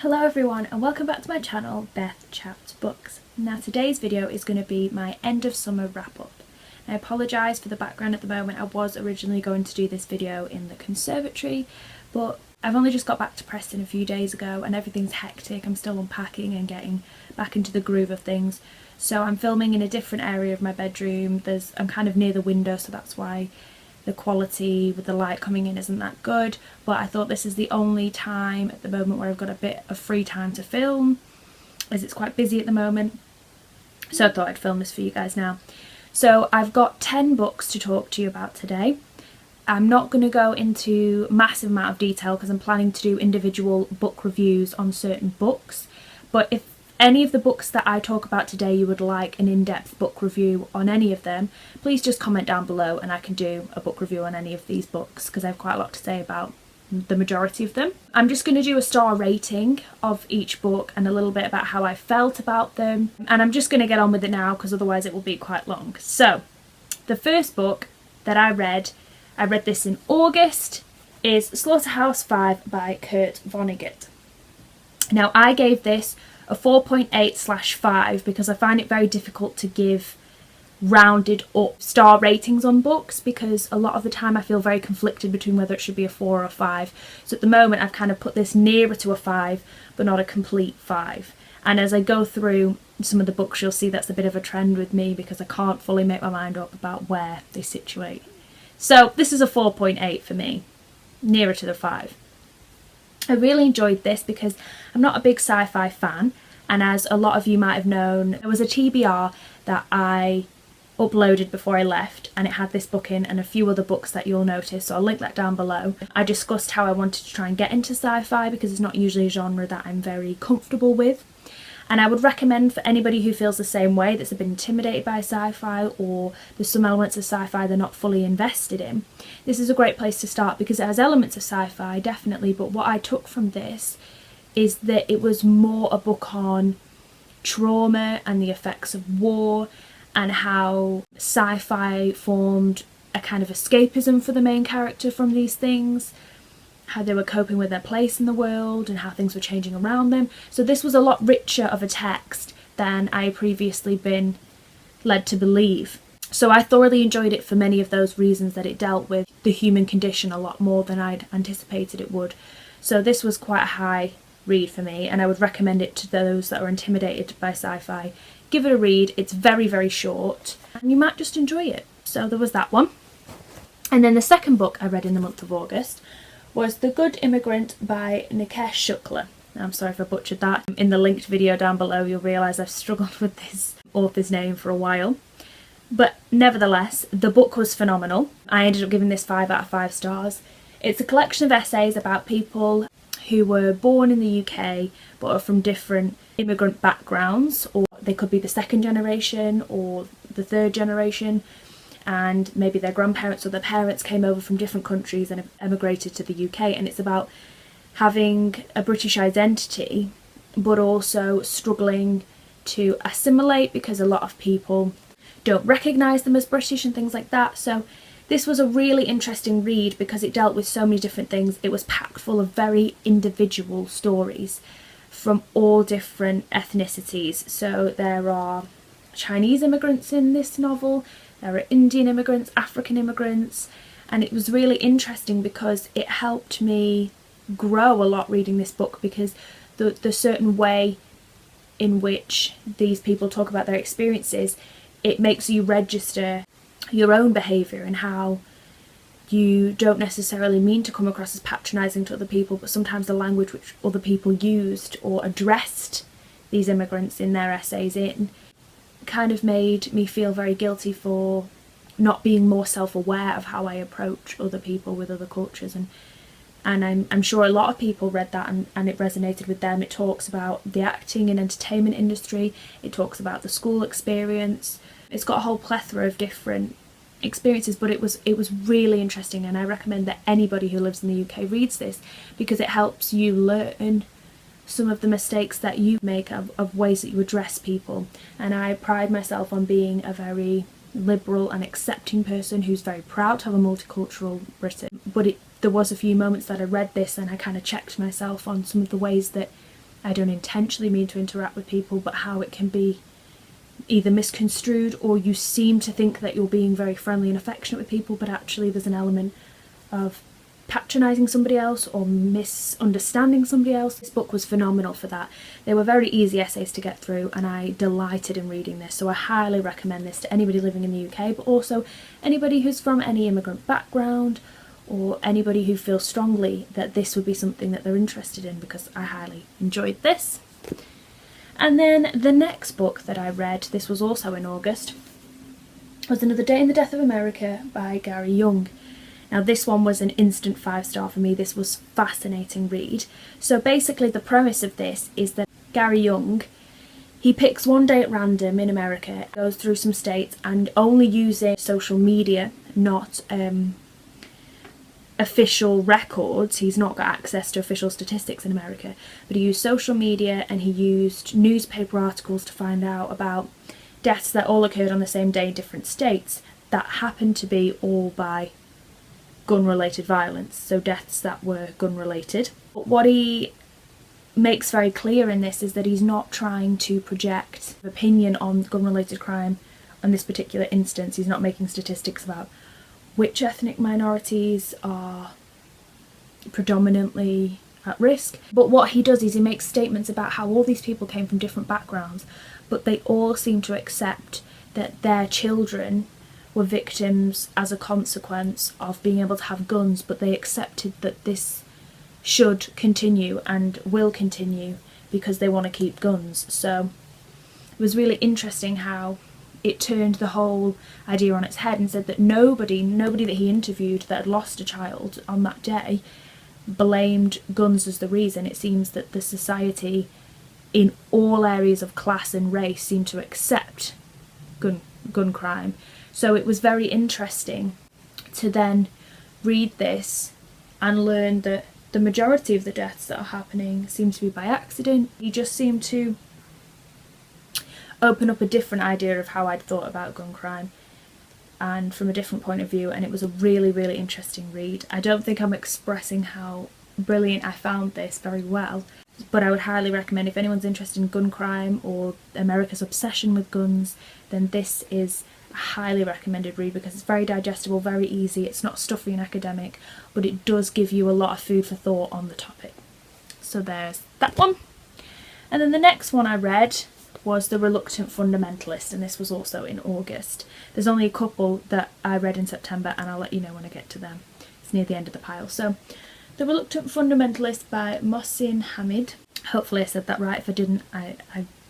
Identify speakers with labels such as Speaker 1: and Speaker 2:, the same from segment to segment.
Speaker 1: Hello everyone and welcome back to my channel, BethChatsBooks. Now today's video is going to be my end of summer wrap up. I apologise for the background at the moment. I was originally going to do this video in the conservatory, but I've only just got back to Preston a few days ago and everything's hectic. I'm still unpacking and getting back into the groove of things. So I'm filming in a different area of my bedroom. I'm kind of near the window, so that's why the quality with the light coming in isn't that good, but I thought this is the only time at the moment where I've got a bit of free time to film, as it's quite busy at the moment, so I thought I'd film this for you guys now. So I've got 10 books to talk to you about today. I'm not going to go into massive amount of detail because I'm planning to do individual book reviews on certain books, but if any of the books that I talk about today you would like an in-depth book review on any of them, please just comment down below and I can do a book review on any of these books because I have quite a lot to say about the majority of them. I'm just going to do a star rating of each book and a little bit about how I felt about them, and I'm just going to get on with it now because otherwise it will be quite long. So the first book that I read this in August, is Slaughterhouse 5 by Vonnegut. Now I gave this a 4.8/5 because I find it very difficult to give rounded up star ratings on books because a lot of the time I feel very conflicted between whether it should be a 4 or a 5. So at the moment I've kind of put this nearer to a 5 but not a complete 5. And as I go through some of the books you'll see that's a bit of a trend with me because I can't fully make my mind up about where they situate. So this is a 4.8 for me, nearer to the 5. I really enjoyed this because I'm not a big sci-fi fan, and as a lot of you might have known, there was a TBR that I uploaded before I left and it had this book in and a few other books that you'll notice, so I'll link that down below. I discussed how I wanted to try and get into sci-fi because it's not usually a genre that I'm very comfortable with, and I would recommend for anybody who feels the same way, that's a bit intimidated by sci-fi or there's some elements of sci-fi they're not fully invested in. This is a great place to start because it has elements of sci-fi definitely, but what I took from this is that it was more a book on trauma and the effects of war and how sci-fi formed a kind of escapism for the main character from these things, how they were coping with their place in the world and how things were changing around them. So this was a lot richer of a text than I had previously been led to believe. So I thoroughly enjoyed it for many of those reasons, that it dealt with the human condition a lot more than I'd anticipated it would. So this was quite a high read for me and I would recommend it to those that are intimidated by sci-fi. Give it a read, it's very, very short and you might just enjoy it. So there was that one. And then the second book I read in the month of August was The Good Immigrant by Nikesh Shukla. Now, I'm sorry if I butchered that. In the linked video down below you'll realise I've struggled with this author's name for a while. But nevertheless, the book was phenomenal. I ended up giving this 5 out of 5 stars. It's a collection of essays about people who were born in the UK but are from different immigrant backgrounds, or they could be the second generation or the third generation, and maybe their grandparents or their parents came over from different countries and emigrated to the UK, and it's about having a British identity but also struggling to assimilate because a lot of people don't recognise them as British and things like that. So this was a really interesting read because it dealt with so many different things. It was packed full of very individual stories from all different ethnicities. So there are Chinese immigrants in this novel, there are Indian immigrants, African immigrants, and it was really interesting because it helped me grow a lot reading this book because the certain way in which these people talk about their experiences, it makes you register your own behaviour and how you don't necessarily mean to come across as patronising to other people, but sometimes the language which other people used or addressed these immigrants in their essays in kind of made me feel very guilty for not being more self-aware of how I approach other people with other cultures, and I'm sure a lot of people read that and it resonated with them. It talks about the acting and entertainment industry, it talks about the school experience, it's got a whole plethora of different experiences, but it was really interesting, and I recommend that anybody who lives in the UK reads this because it helps you learn some of the mistakes that you make of ways that you address people. And I pride myself on being a very liberal and accepting person who's very proud to have a multicultural Britain, but there was a few moments that I read this and I kind of checked myself on some of the ways that I don't intentionally mean to interact with people, but how it can be either misconstrued, or you seem to think that you're being very friendly and affectionate with people, but actually there's an element of patronising somebody else or misunderstanding somebody else. This book was phenomenal for that. They were very easy essays to get through, and I delighted in reading this, so I highly recommend this to anybody living in the UK, but also anybody who's from any immigrant background, or anybody who feels strongly that this would be something that they're interested in, because I highly enjoyed this. And then the next book that I read, this was also in August, was Another Day in the Death of America by Gary Younge. Now this one was an instant 5-star for me. This was a fascinating read. So basically the premise of this is that Gary Younge, he picks one day at random in America, goes through some states, and only using social media, not official records, he's not got access to official statistics in America, but he used social media and he used newspaper articles to find out about deaths that all occurred on the same day in different states that happened to be all by gun-related violence, so deaths that were gun-related. But what he makes very clear in this is that he's not trying to project opinion on gun-related crime on this particular instance. He's not making statistics about which ethnic minorities are predominantly at risk. But what he does is he makes statements about how all these people came from different backgrounds, but they all seem to accept that their children were victims as a consequence of being able to have guns, but they accepted that this should continue and will continue because they want to keep guns. So it was really interesting how it turned the whole idea on its head and said that nobody that he interviewed that had lost a child on that day blamed guns as the reason. It seems that the society in all areas of class and race seemed to accept gun crime. So it was very interesting to then read this and learn that the majority of the deaths that are happening seem to be by accident. He just seemed to open up a different idea of how I'd thought about gun crime, and from a different point of view, and it was a really, really interesting read. I don't think I'm expressing how brilliant I found this very well, but I would highly recommend, if anyone's interested in gun crime or America's obsession with guns, then this is a highly recommended read because it's very digestible, very easy, it's not stuffy and academic, but it does give you a lot of food for thought on the topic. So there's that one. And then the next one I read was The Reluctant Fundamentalist, and this was also in August. There's only a couple that I read in September, and I'll let you know when I get to them. It's near the end of the pile. So, The Reluctant Fundamentalist by Mohsin Hamid. Hopefully I said that right. If I didn't, I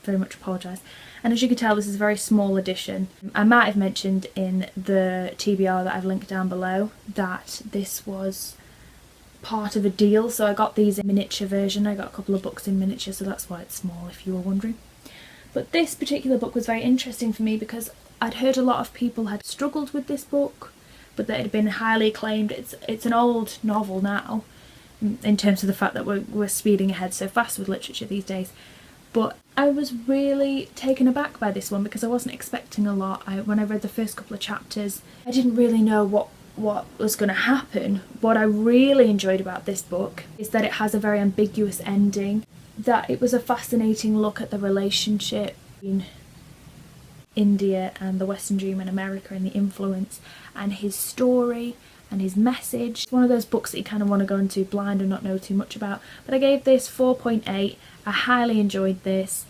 Speaker 1: very much apologise. And as you can tell, this is a very small edition. I might have mentioned in the TBR that I've linked down below that this was part of a deal, so I got these in miniature version. I got a couple of books in miniature, so that's why it's small, if you were wondering. But this particular book was very interesting for me because I'd heard a lot of people had struggled with this book, but that it had been highly acclaimed. It's an old novel now, in terms of the fact that we're speeding ahead so fast with literature these days. But I was really taken aback by this one because I wasn't expecting a lot. When I read the first couple of chapters, I didn't really know what was going to happen. What I really enjoyed about this book is that it has a very ambiguous ending, that it was a fascinating look at the relationship between India and the Western Dream in America and the influence, and his story and his message. It's one of those books that you kind of want to go into blind and not know too much about, but I gave this 4.8. I highly enjoyed this.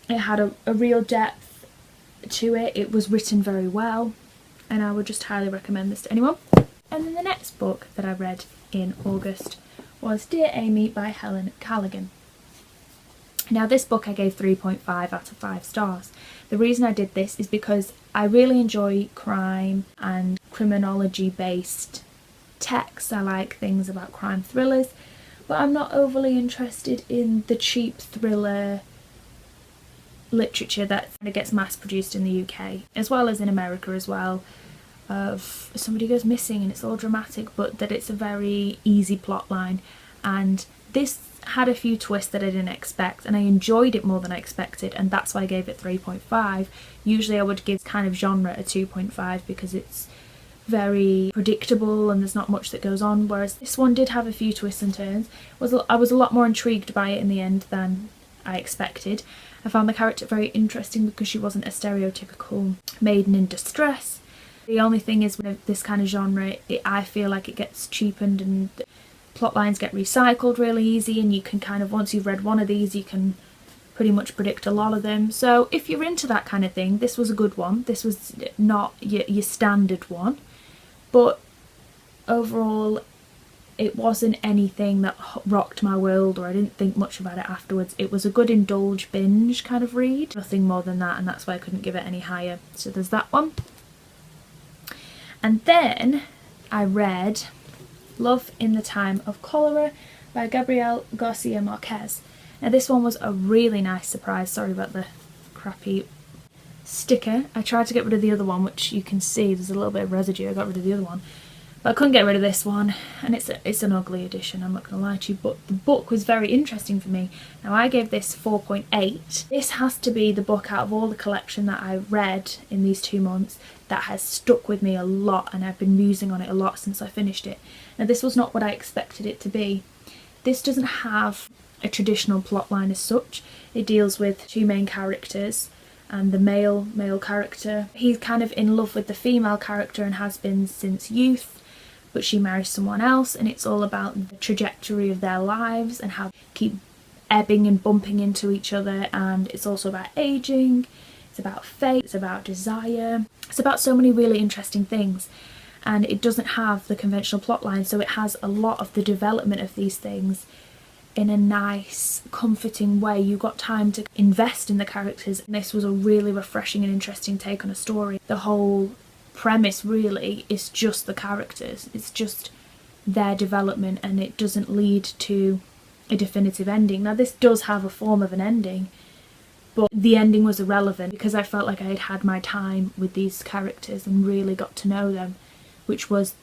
Speaker 1: It had a real depth to it. It was written very well, and I would just highly recommend this to anyone. And then the next book that I read in August was Dear Amy by Helen Callaghan. Now this book I gave 3.5 out of 5 stars. The reason I did this is because I really enjoy crime and criminology based texts. I like things about crime thrillers, but I'm not overly interested in the cheap thriller literature that kind of gets mass produced in the UK, as well as in America as well, of somebody goes missing and it's all dramatic, but that it's a very easy plot line. And this had a few twists that I didn't expect, and I enjoyed it more than I expected, and that's why I gave it 3.5. Usually I would give kind of genre a 2.5 because it's very predictable and there's not much that goes on, whereas this one did have a few twists and turns. I was a lot more intrigued by it in the end than I expected. I found the character very interesting because she wasn't a stereotypical maiden in distress. The only thing is with this kind of genre, I feel like it gets cheapened and plot lines get recycled really easy, and you can kind of, once you've read one of these, you can pretty much predict a lot of them. So if you're into that kind of thing, this was a good one. This was not your standard one, but overall it wasn't anything that rocked my world or I didn't think much about it afterwards. It was a good indulge binge kind of read, nothing more than that, and that's why I couldn't give it any higher. So there's that one. And then I read Love in the Time of Cholera by Gabriel Garcia Marquez. Now this one was a really nice surprise. Sorry about the crappy sticker. I tried to get rid of the other one, which you can see there's a little bit of residue. I got rid of the other one, but I couldn't get rid of this one, and it's an ugly edition, I'm not going to lie to you, but the book was very interesting for me. Now I gave this 4.8. This has to be the book out of all the collection that I read in these 2 months that has stuck with me a lot, and I've been musing on it a lot since I finished it. Now this was not what I expected it to be. This doesn't have a traditional plotline as such. It deals with two main characters, and the male character, he's kind of in love with the female character and has been since youth, but she marries someone else, and it's all about the trajectory of their lives and how they keep ebbing and bumping into each other. And it's also about aging, it's about fate, it's about desire, it's about so many really interesting things. And it doesn't have the conventional plotline, so it has a lot of the development of these things in a nice, comforting way. You got time to invest in the characters, and this was a really refreshing and interesting take on a story. The whole premise really is just the characters, it's just their development, and it doesn't lead to a definitive ending. Now this does have a form of an ending, but the ending was irrelevant because I felt like I had had my time with these characters and really got to know them, which was,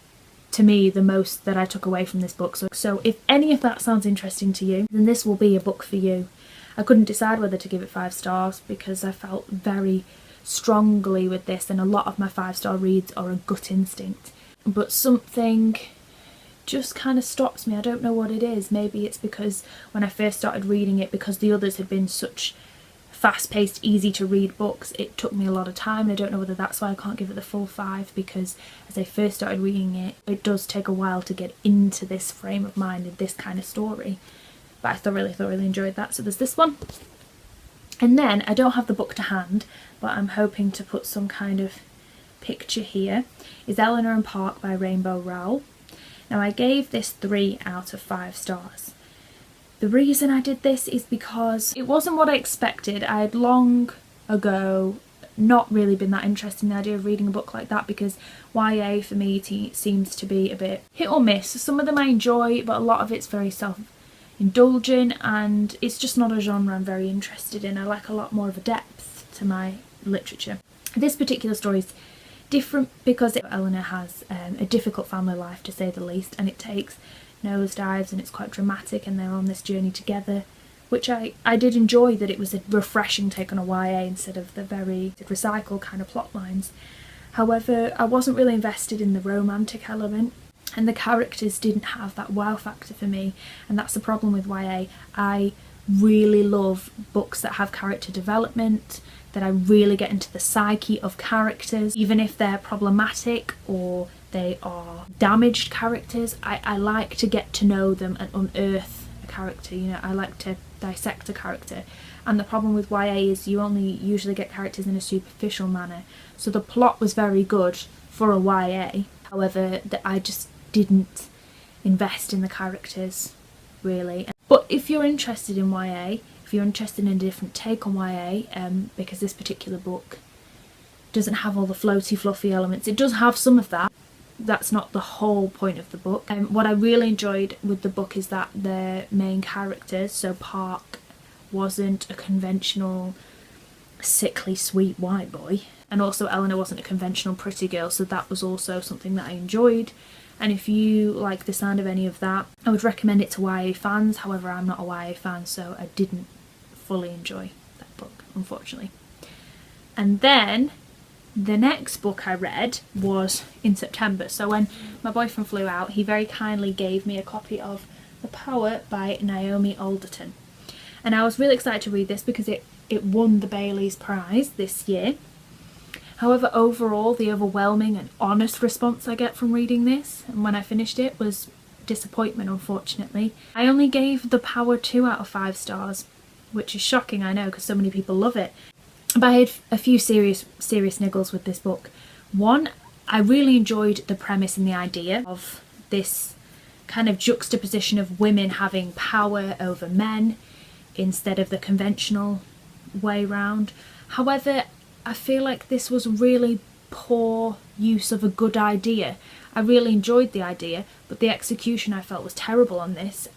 Speaker 1: to me, the most that I took away from this book. So if any of that sounds interesting to you, then this will be a book for you. I couldn't decide whether to give it 5 stars because I felt very strongly with this, and a lot of my 5-star reads are a gut instinct, but something just kind of stops me. I don't know what it is. Maybe it's because when I first started reading it, because the others had been such fast-paced, easy to read books, it took me a lot of time, and I don't know whether that's why I can't give it the full 5, because as I first started reading it, it does take a while to get into this frame of mind and this kind of story. But I thoroughly enjoyed that. So there's this one. And then I don't have the book to hand, but I'm hoping to put some kind of picture here, is Eleanor and Park by Rainbow Rowell. Now I gave this 3 out of 5 stars. The reason I did this is because it wasn't what I expected. I had long ago not really been that interested in the idea of reading a book like that, because YA for me seems to be a bit hit or miss. Some of them I enjoy, but a lot of it's very self-indulgent, and it's just not a genre I'm very interested in. I like a lot more of a depth to my literature. This particular story is different because Eleanor has a difficult family life, to say the least, and it takes nosedives and it's quite dramatic, and they're on this journey together, which I did enjoy, that it was a refreshing take on a YA instead of the very recycled kind of plot lines. However, I wasn't really invested in the romantic element, and the characters didn't have that wow factor for me, and that's the problem with YA. I really love books that have character development, that I really get into the psyche of characters, even if they're problematic or they are damaged characters. I like to get to know them and unearth a character, you know, I like to dissect a character. And the problem with YA is you only usually get characters in a superficial manner. So the plot was very good for a YA, however, I just didn't invest in the characters really. But if you're interested in YA, if you're interested in a different take on YA, because this particular book doesn't have all the floaty fluffy elements, it does have some of that. That's not the whole point of the book. What I really enjoyed with the book is that the main characters, so Park wasn't a conventional sickly sweet white boy, and also Eleanor wasn't a conventional pretty girl, so that was also something that I enjoyed. And if you like the sound of any of that, I would recommend it to YA fans. However, I'm not a YA fan, so I didn't fully enjoy that book, unfortunately. And then The next book I read was in September. So when my boyfriend flew out, he very kindly gave me a copy of The Power by Naomi Alderton. And I was really excited to read this because it won the Bailey's Prize this year. However, overall, the overwhelming and honest response I get from reading this, and when I finished it, was disappointment, unfortunately. I only gave The Power 2 out of 5 stars, which is shocking, I know, because so many people love it. But I had a few serious niggles with this book. One, I really enjoyed the premise and the idea of this kind of juxtaposition of women having power over men instead of the conventional way round. However, I feel like this was really poor use of a good idea. I really enjoyed the idea, but the execution I felt was terrible on this.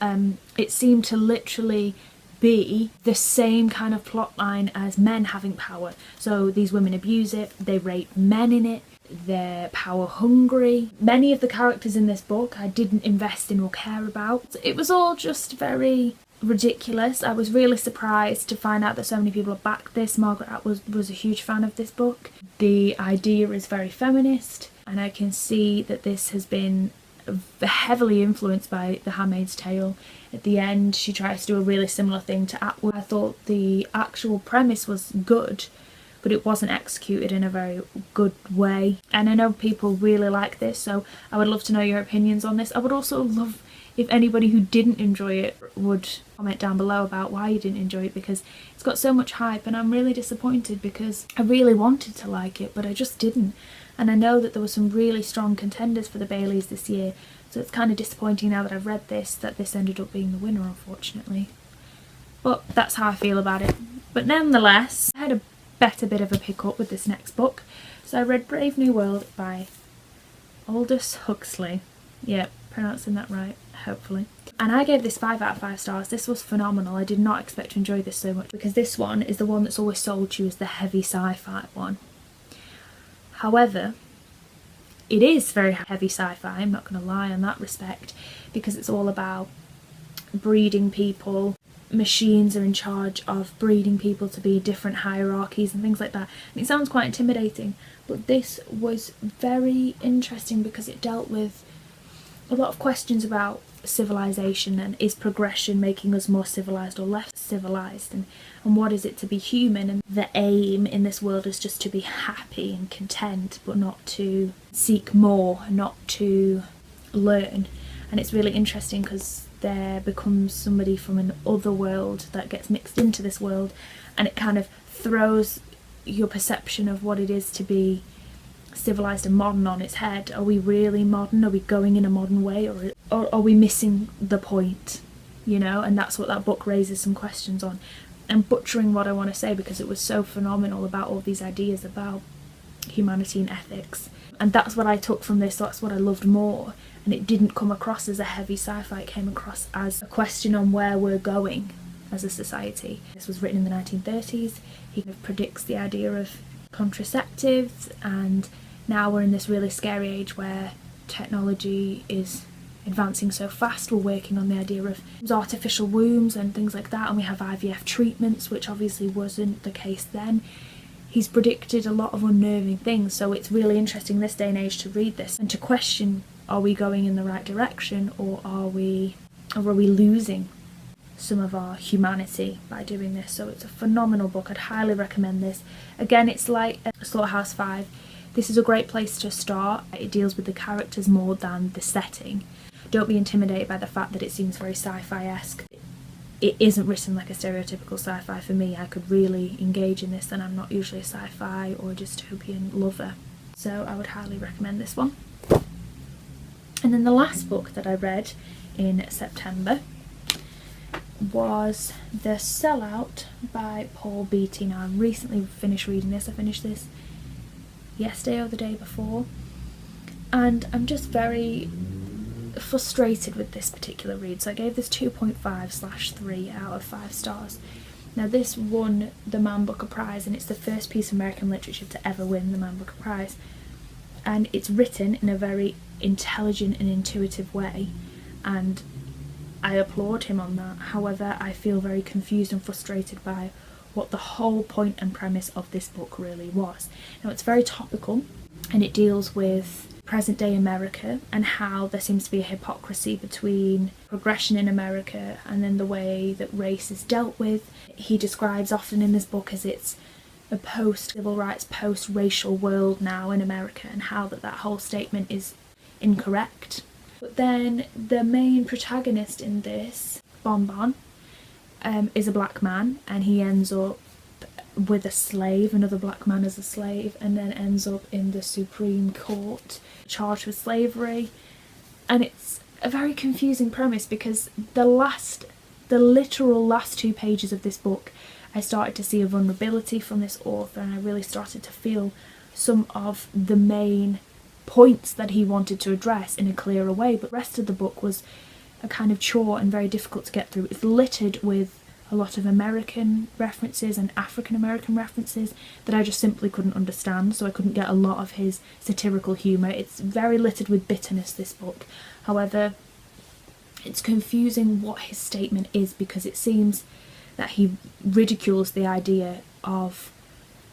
Speaker 1: It seemed to literally be the same kind of plotline as men having power. So these women abuse it, they rape men in it, they're power hungry. Many of the characters in this book I didn't invest in or care about. It was all just very ridiculous. I was really surprised to find out that so many people have backed this. Margaret Atwood was a huge fan of this book. The idea is very feminist, and I can see that this has been heavily influenced by The Handmaid's Tale. At the end, she tries to do a really similar thing to Atwood. I thought the actual premise was good, but it wasn't executed in a very good way. And I know people really like this, so I would love to know your opinions on this. I would also love if anybody who didn't enjoy it would comment down below about why you didn't enjoy it, because it's got so much hype and I'm really disappointed because I really wanted to like it, but I just didn't. And I know that there were some really strong contenders for the Baileys this year, so it's kind of disappointing now that I've read this, that this ended up being the winner, unfortunately. But that's how I feel about it. But nonetheless, I had a better bit of a pick up with this next book. So I read Brave New World by Aldous Huxley. Yeah, pronouncing that right, hopefully. And I gave this 5 out of 5 stars. This was phenomenal. I did not expect to enjoy this so much, because this one is the one that's always sold to you as the heavy sci-fi one. However, it is very heavy sci-fi, I'm not going to lie in that respect, because it's all about breeding people. Machines are in charge of breeding people to be different hierarchies and things like that. And it sounds quite intimidating, but this was very interesting because it dealt with a lot of questions about civilization, and is progression making us more civilized or less civilized, and what is it to be human, and the aim in this world is just to be happy and content, but not to seek more, not to learn. And it's really interesting because there becomes somebody from an other world that gets mixed into this world, and it kind of throws your perception of what it is to be civilized and modern on its head. Are we really modern? Are we going in a modern way, or are we missing the point, you know? And that's what that book raises some questions on. I'm butchering what I want to say because it was so phenomenal about all these ideas about humanity and ethics, and that's what I took from this. That's what I loved more, and it didn't come across as a heavy sci-fi. It came across as a question on where we're going as a society. This was written in the 1930s. He kind of predicts the idea of contraceptives, and now we're in this really scary age where technology is advancing so fast. We're working on the idea of artificial wombs and things like that, and we have IVF treatments, which obviously wasn't the case then. He's predicted a lot of unnerving things, so it's really interesting this day and age to read this and to question, are we going in the right direction, or are we losing some of our humanity by doing this? So it's a phenomenal book. I'd highly recommend this. Again, it's like Slaughterhouse 5. This is a great place to start. It deals with the characters more than the setting. Don't be intimidated by the fact that it seems very sci-fi-esque. It isn't written like a stereotypical sci-fi for me. I could really engage in this, and I'm not usually a sci-fi or a dystopian lover. So I would highly recommend this one. And then the last book that I read in September was The Sellout by Paul Beatty. Now, I recently finished reading this. I finished this yesterday or the day before, and I'm just very frustrated with this particular read. So I gave this 2.5/3 out of 5 stars. Now, this won the Man Booker Prize, and it's the first piece of American literature to ever win the Man Booker Prize, and it's written in a very intelligent and intuitive way, and I applaud him on that. However, I feel very confused and frustrated by what the whole point and premise of this book really was. Now, it's very topical, and it deals with present day America and how there seems to be a hypocrisy between progression in America and then the way that race is dealt with. He describes often in this book as it's a post-civil rights, post-racial world now in America, and how that whole statement is incorrect. But then the main protagonist in this, Bon, is a black man, and he ends up with a slave, another black man as a slave, and then ends up in the Supreme Court charged with slavery. And it's a very confusing premise, because the literal last 2 pages of this book, I started to see a vulnerability from this author, and I really started to feel some of the main points that he wanted to address in a clearer way, but the rest of the book was a kind of chore and very difficult to get through. It's littered with a lot of American references and African American references that I just simply couldn't understand, so I couldn't get a lot of his satirical humour. It's very littered with bitterness, this book. However, it's confusing what his statement is, because it seems that he ridicules the idea of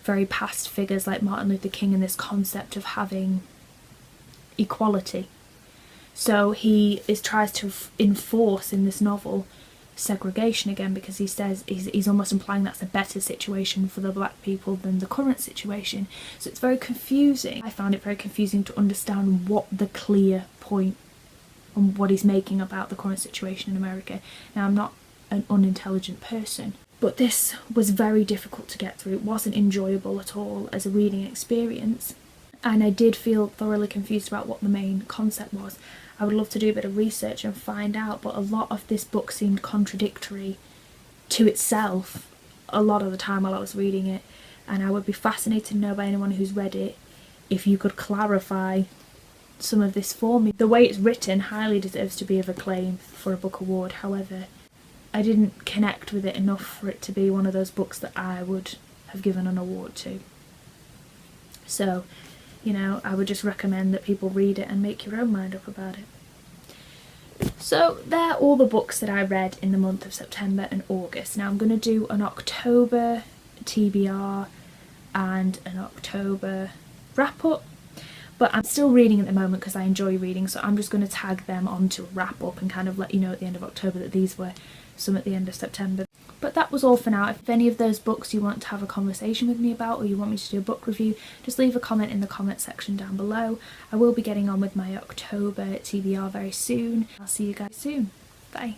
Speaker 1: very past figures like Martin Luther King and this concept of having equality. So he tries to enforce in this novel segregation again, because he says he's almost implying that's a better situation for the black people than the current situation. So it's very confusing. I found it very confusing to understand what the clear point and what he's making about the current situation in America. Now, I'm not an unintelligent person, but this was very difficult to get through. It wasn't enjoyable at all as a reading experience, and I did feel thoroughly confused about what the main concept was. I would love to do a bit of research and find out, but a lot of this book seemed contradictory to itself a lot of the time while I was reading it, and I would be fascinated to know by anyone who's read it if you could clarify some of this for me. The way it's written highly deserves to be of acclaim for a book award. However, I didn't connect with it enough for it to be one of those books that I would have given an award to. So, you know, I would just recommend that people read it and make your own mind up about it. So they're all the books that I read in the month of September and August. Now I'm going to do an October TBR and an October wrap up, but I'm still reading at the moment because I enjoy reading, so I'm just going to tag them onto a wrap up and kind of let you know at the end of October that these were some at the end of September. But that was all for now. If any of those books you want to have a conversation with me about, or you want me to do a book review, just leave a comment in the comment section down below. I will be getting on with my October TBR very soon. I'll see you guys soon. Bye.